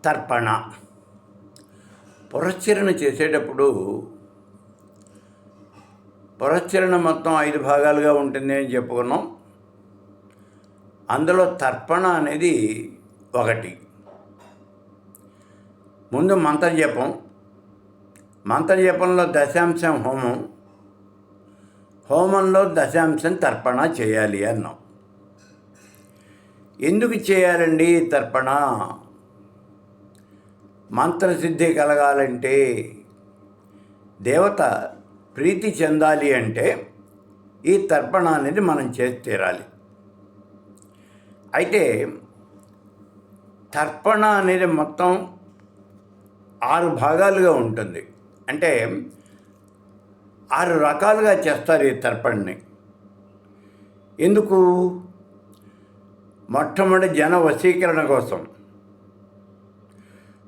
తర్పణ. పురస్చరణ చేసేటప్పుడు పురస్చరణ మొత్తం 5 భాగాలుగా ఉంటుంది అని చెప్పుకున్నాం. అందులో తర్పణ అనేది ఒకటి. ముందు మంత్రజపం, మంత్రజపంలో దశాంశం హోమం, హోమంలో దశాంశం తర్పణ చేయాలి అన్నాం. ఎందుకు చేయాలండి తర్పణ? మంత్రసిద్ధి కలగాలంటే, దేవత ప్రీతి చెందాలి అంటే ఈ తర్పణ అనేది మనం చేసి తీరాలి. అయితే తర్పణ అనేది మొత్తం 6 భాగాలుగా ఉంటుంది. అంటే 6 రకాలుగా చేస్తారు ఈ తర్పణని. ఎందుకు? మొట్టమొదటి జన వశీకరణ కోసం,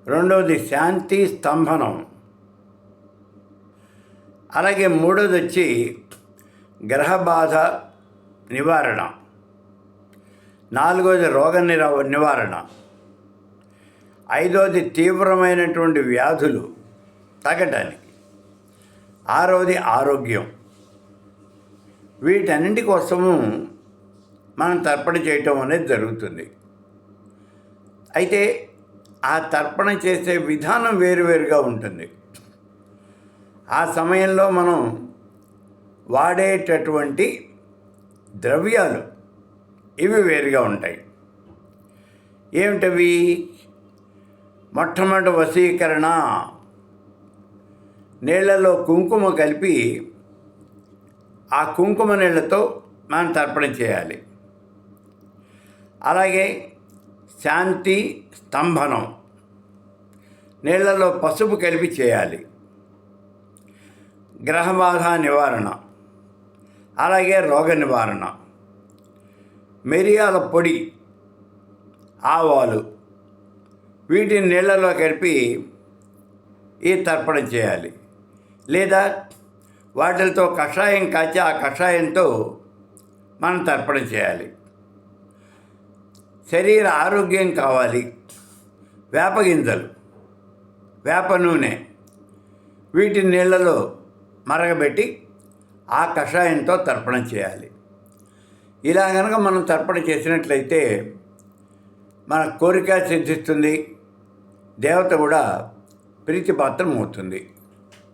రెండవది శాంతి స్తంభనం, అలాగే మూడోది వచ్చి గ్రహ బాధ నివారణ, నాలుగోది రోగ నివారణ, ఐదవది తీవ్రమైనటువంటి వ్యాధులు తగ్గడానికి, ఆరవది ఆరోగ్యం. వీటన్నింటి కోసము మనం తర్పణ చేయటం అనేది జరుగుతుంది. అయితే ఆ తర్పణ చేసే విధానం వేరువేరుగా ఉంటుంది. ఆ సమయంలో మనం వాడేటటువంటి ద్రవ్యాలు ఇవి వేరుగా ఉంటాయి. ఏమిటవి? మొట్టమొదటి వశీకరణ, నీళ్లలో కుంకుమ కలిపి ఆ కుంకుమ నీళ్లతో మనం తర్పణ చేయాలి. అలాగే శాంతి స్తంభనం, నీళ్లలో పసుపు కలిపి చేయాలి. గ్రహబాధ నివారణ, అలాగే రోగ నివారణ, మిరియాల పొడి, ఆవాలు, వీటిని నీళ్లలో కలిపి ఈ తర్పణ చేయాలి. లేదా వాటితో కషాయం కాచి ఆ కషాయంతో మనం తర్పణ చేయాలి. శరీర ఆరోగ్యం కావాలి. వేప గింజలు, వేప నూనె, వీటిని నీళ్లలో మరగబెట్టి ఆ కషాయంతో తర్పణ చేయాలి. ఇలా కనుక మనం తర్పణ చేసినట్లయితే మన కోరిక సిద్ధిస్తుంది, దేవత కూడా ప్రీతిపాత్రం అవుతుంది.